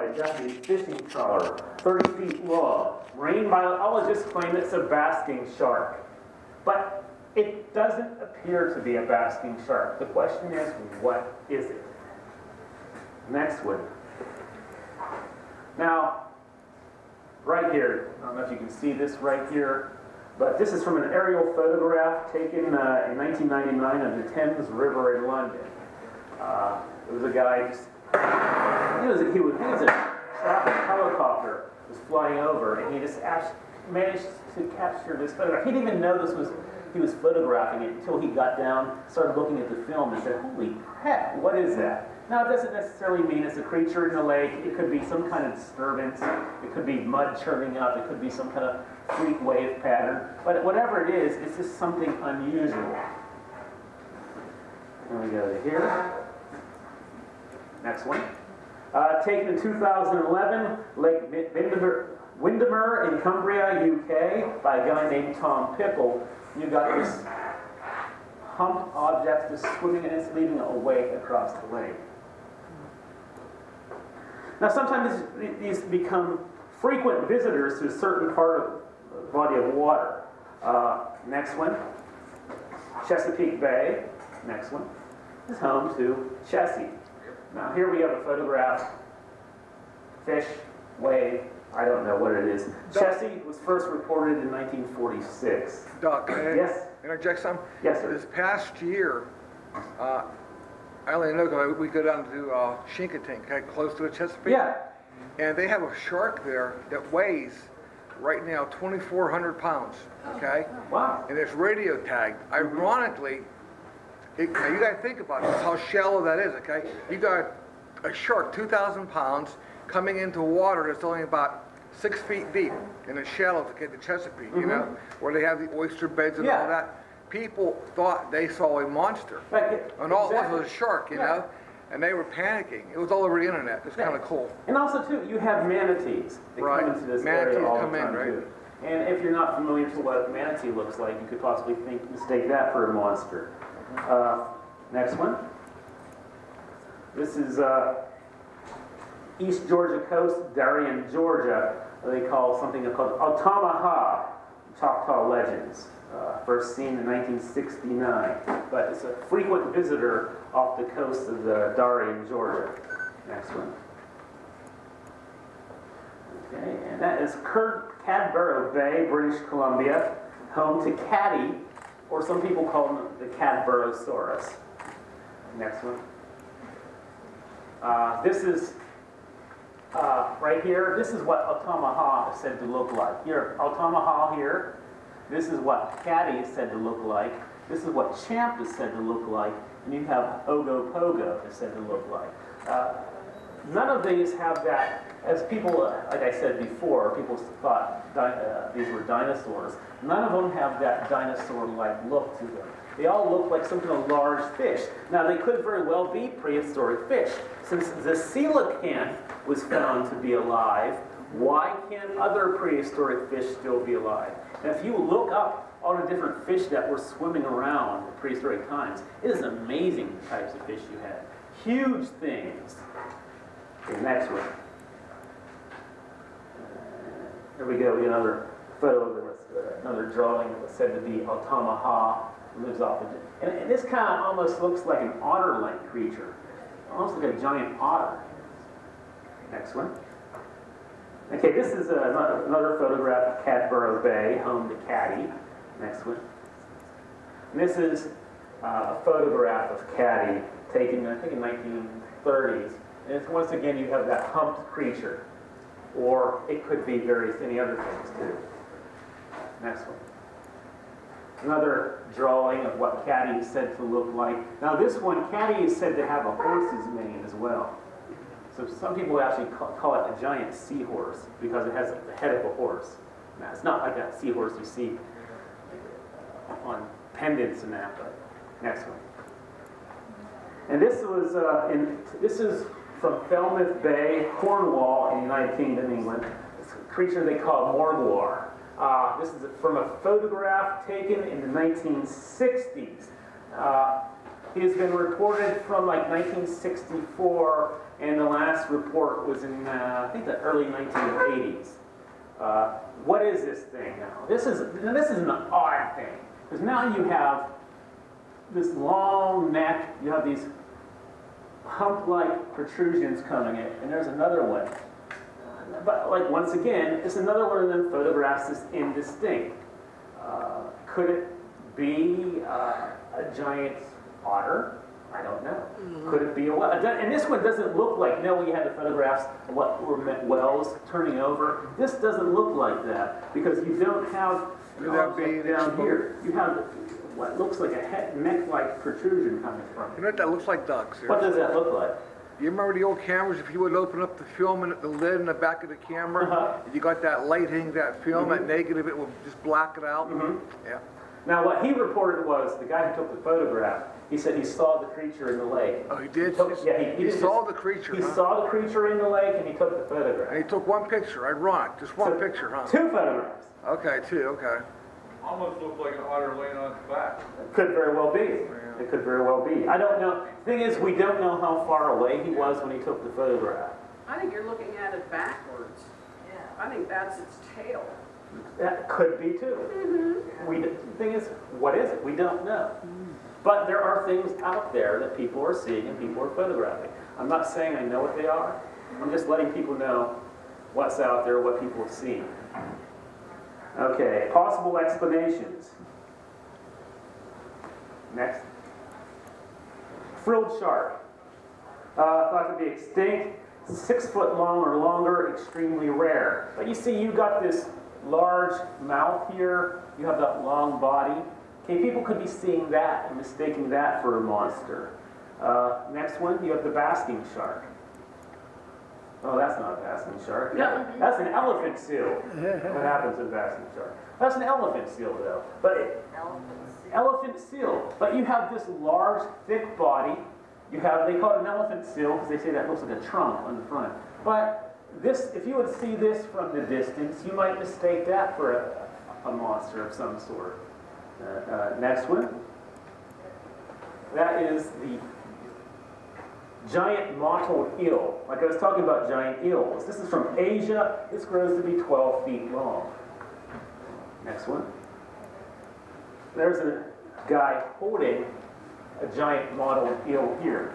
a Japanese fishing trawler, 30 feet long. Marine biologists claim it's a basking shark. But it doesn't appear to be a basking shark. The question is, what is it? Next one. Now, right here, I don't know if you can see this right here, but this is from an aerial photograph taken in 1999 of the Thames River in London. It was a guy, he was a traffic helicopter was flying over, and he just managed to capture this photograph. He didn't even know he was photographing it until he got down, started looking at the film, and said, "Holy heck, what is that?" Now, it doesn't necessarily mean it's a creature in the lake. It could be some kind of disturbance. It could be mud churning up. It could be some kind of freak wave pattern. But whatever it is, it's just something unusual. And we go to here. Next one. Taken in 2011, Lake Windermere in Cumbria, UK, by a guy named Tom Pickle. You got this humped object just swimming and it's leading a wake across the lake. Now, sometimes these become frequent visitors to a certain part of the body of water. Next one, Chesapeake Bay. Next one is home to Chessie. Now, here we have a photograph. Fish, wave, I don't know what it is. Chessie was first reported in 1946. Doc, can I yes? interject some? Yes, sir. This past year, I only know because we go down to Chinkatink, okay, close to the Chesapeake. Yeah. And they have a shark there that weighs right now 2,400 pounds, okay? Wow. And it's radio tagged. Ironically, now you got to think about this, how shallow that is, okay? You got a shark, 2,000 pounds, coming into water that's only about 6 feet deep in the shallows, okay, the Chesapeake, you know, where they have the oyster beds and all that. People thought they saw a monster. Right, And all it was a shark, you know? And they were panicking. It was all over the internet. It's kind of cool. And also, too, you have manatees that come into this area all the time, too. And if you're not familiar to what a manatee looks like, you could possibly mistake that for a monster. Next one. This is East Georgia coast, Darien, Georgia. They call something called Altamaha, Choctaw legends. First seen in 1969, but it's a frequent visitor off the coast of Darien, Georgia. Next one. Okay, and that is Cadborough Bay, British Columbia, home to Caddy, or some people call them the Cadborosaurus. Next one. This is right here. This is what Altamaha is said to look like. Here, Altamaha here. This is what Caddy is said to look like. This is what Champ is said to look like. And you have Ogopogo is said to look like. None of these have that, as people, like I said before, people thought these were dinosaurs. None of them have that dinosaur-like look to them. They all look like some kind of large fish. Now, they could very well be prehistoric fish. Since the coelacanth was found to be alive, why can't other prehistoric fish still be alive? And if you look up all the different fish that were swimming around in prehistoric times, it is amazing the types of fish you had. Huge things. Okay, next one. Here we go, another photo that was another drawing that was said to be Altamaha, lives off of it. And this kind of almost looks like an otter-like creature. Almost like a giant otter. Next one. Okay, this is another photograph of Cadborough Bay, home to Caddy. Next one. And this is a photograph of Caddy taken, I think, in 1930s. And it's, once again, you have that humped creature. Or it could be any other things, too. Next one. Another drawing of what Caddy is said to look like. Now, this one, Caddy is said to have a horse's mane as well. So some people actually call it a giant seahorse because it has the head of a horse. Now, it's not like that seahorse you see on pendants and that, but next one. And this was this is from Falmouth Bay, Cornwall, in the United Kingdom, England. It's a creature they call Morgwar. This is from a photograph taken in the 1960s. He has been reported from like 1964 and the last report was in, I think, the early 1980s. What is this thing now? This is an odd thing, because now you have this long neck, you have these hump-like protrusions coming in, and there's another one. But like once again, it's another one of them photographs that's indistinct. Could it be a giant otter? I don't know. Could it be a whale? And this one doesn't look like, no, we had the photographs of what were whales turning over. This doesn't look like that, because you don't have down here. You have what looks like a neck-like protrusion coming from You know what that looks like, Doug? What does that look like? You remember the old cameras, if you would open up the film and the lid in the back of the camera, and you got that light hitting that film at negative, it will just black it out? Yeah. Now what he reported was, the guy who took the photograph, he said he saw the creature in the lake. Oh, he did? He saw the creature, He saw the creature in the lake, and he took the photograph. And he took one picture, ironic, just one picture, huh? 2 photographs. Okay, 2, okay. Almost looked like an otter laying on its back. It could very well be. It could very well be. I don't know. The thing is, we don't know how far away he was when he took the photograph. I think you're looking at it backwards. Yeah. I think that's its tail. That could be too. The thing is, what is it? We don't know. But there are things out there that people are seeing and people are photographing. I'm not saying I know what they are. I'm just letting people know what's out there, what people have seen. Okay, possible explanations. Next. Frilled shark. Thought to be extinct, 6 foot long or longer, extremely rare. But you see, you got this large mouth here, you have that long body. Okay, people could be seeing that and mistaking that for a monster. Next one, you have the basking shark. Oh, that's not a basking shark. No. That's an elephant seal. What happens to a basking shark? That's an elephant seal, though. Elephant seal. But you have this large, thick body. You have, they call it an elephant seal because they say that looks like a trunk on the front. But this, if you would see this from the distance, you might mistake that for a monster of some sort. Next one. That is the giant mottled eel. Like I was talking about giant eels. This is from Asia. This grows to be 12 feet long. Next one. There's a guy holding a giant mottled eel here.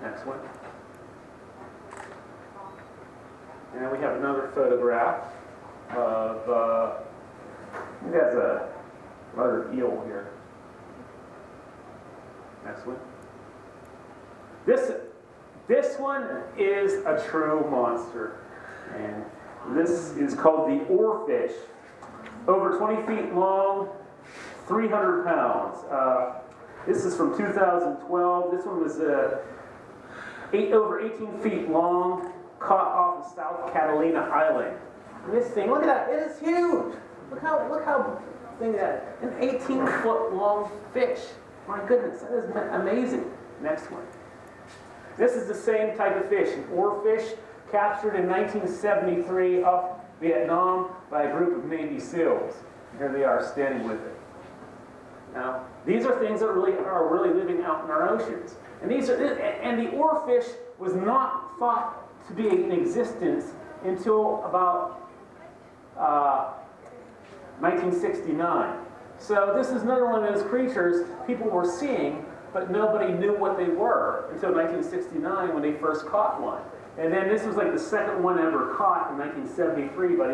Next one. And then we have another photograph of, I think that's another eel here. Next one. This one is a true monster. And this is called the oarfish. Over 20 feet long, 300 pounds. This is from 2012. This one was over 18 feet long, caught off of South Catalina Island. And this thing, look at that, it is huge. Look how big that is. An 18-foot long fish. My goodness, that is amazing. Next one. This is the same type of fish, an oarfish, captured in 1973 off Vietnam by a group of Navy SEALs. Here they are standing with it. Now, these are things that are really living out in our oceans. And the oarfish was not thought to be in existence until about 1969. So this is another one of those creatures people were seeing, but nobody knew what they were until 1969 when they first caught one. And then this was like the second one ever caught in 1973 by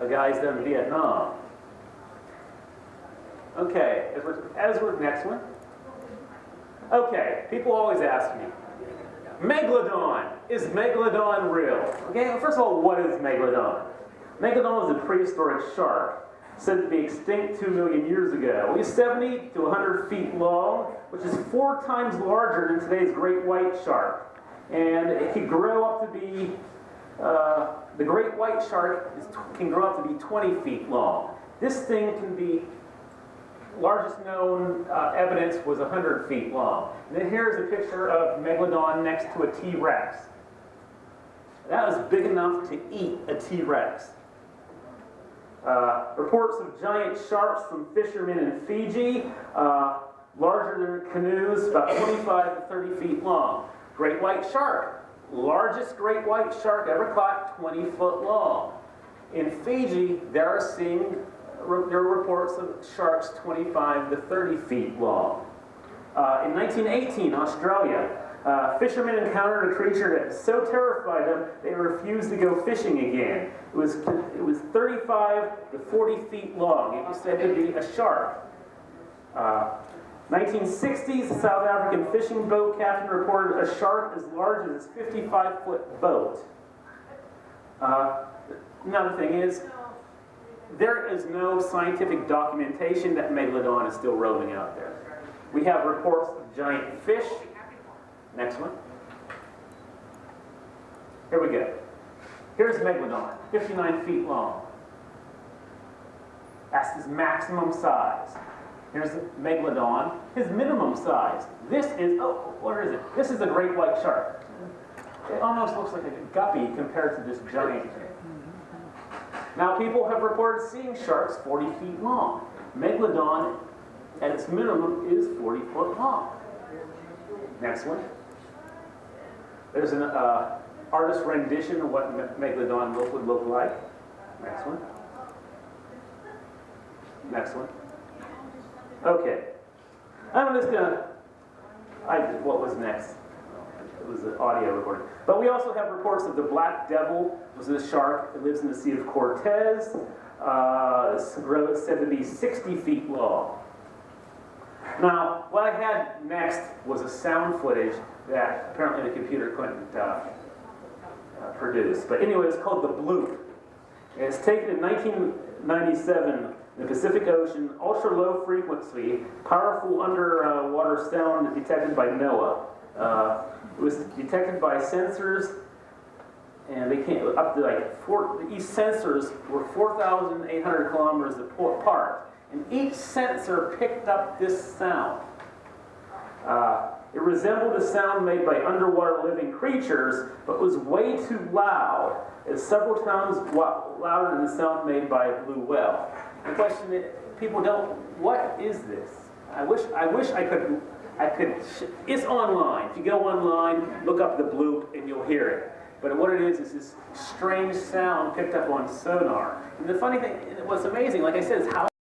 the guys down in Vietnam. Okay, Edward, next one. Okay, people always ask me, Megalodon, is Megalodon real? Okay, first of all, what is Megalodon? Megalodon is a prehistoric shark, said to be extinct 2 million years ago. It was 70 to 100 feet long, which is 4 times larger than today's great white shark. And it can grow up to be, the great white shark can grow up to be 20 feet long. This thing can be, largest known evidence was 100 feet long. And then here's a picture of Megalodon next to a T-Rex. That was big enough to eat a T-Rex. Reports of giant sharks from fishermen in Fiji. larger than canoes, about 25 to 30 feet long. Great white shark, largest great white shark ever caught, 20 foot long. In Fiji, there are reports of sharks 25 to 30 feet long. In 1918, Australia, fishermen encountered a creature that so terrified them they refused to go fishing again. It was 35 to 40 feet long. It was said to be a shark. 1960s, the South African fishing boat captain reported a shark as large as his 55-foot boat. Another thing is, there is no scientific documentation that Megalodon is still roaming out there. We have reports of giant fish. Next one. Here we go. Here's Megalodon, 59 feet long. That's his maximum size. Here's Megalodon, his minimum size. This is, oh, what is it? This is a great white shark. It almost looks like a guppy compared to this giant. Now, people have reported seeing sharks 40 feet long. Megalodon, at its minimum, is 40 foot long. Next one. There's an artist rendition of what Megalodon would look like. Next one. Next one. Okay. I'm just gonna, what was next? It was an audio recording. But we also have reports of the Black Devil, which is a shark that lives in the Sea of Cortez. It's said to be 60 feet long. Now, what I had next was a sound footage that apparently the computer couldn't produce. But anyway, it's called the Bloop. And it's taken in 1997 in the Pacific Ocean, ultra low frequency, powerful underwater sound detected by NOAA. It was detected by sensors, and they came up to like each sensors were 4,800 kilometers apart, and each sensor picked up this sound. It resembled a sound made by underwater living creatures, but was way too loud. It's several times louder than the sound made by a blue whale. The question is, people don't, what is this? I wish I could, it's online. If you go online, look up the Bloop and you'll hear it. But what it is this strange sound picked up on sonar. And the funny thing, what's amazing, like I said, is how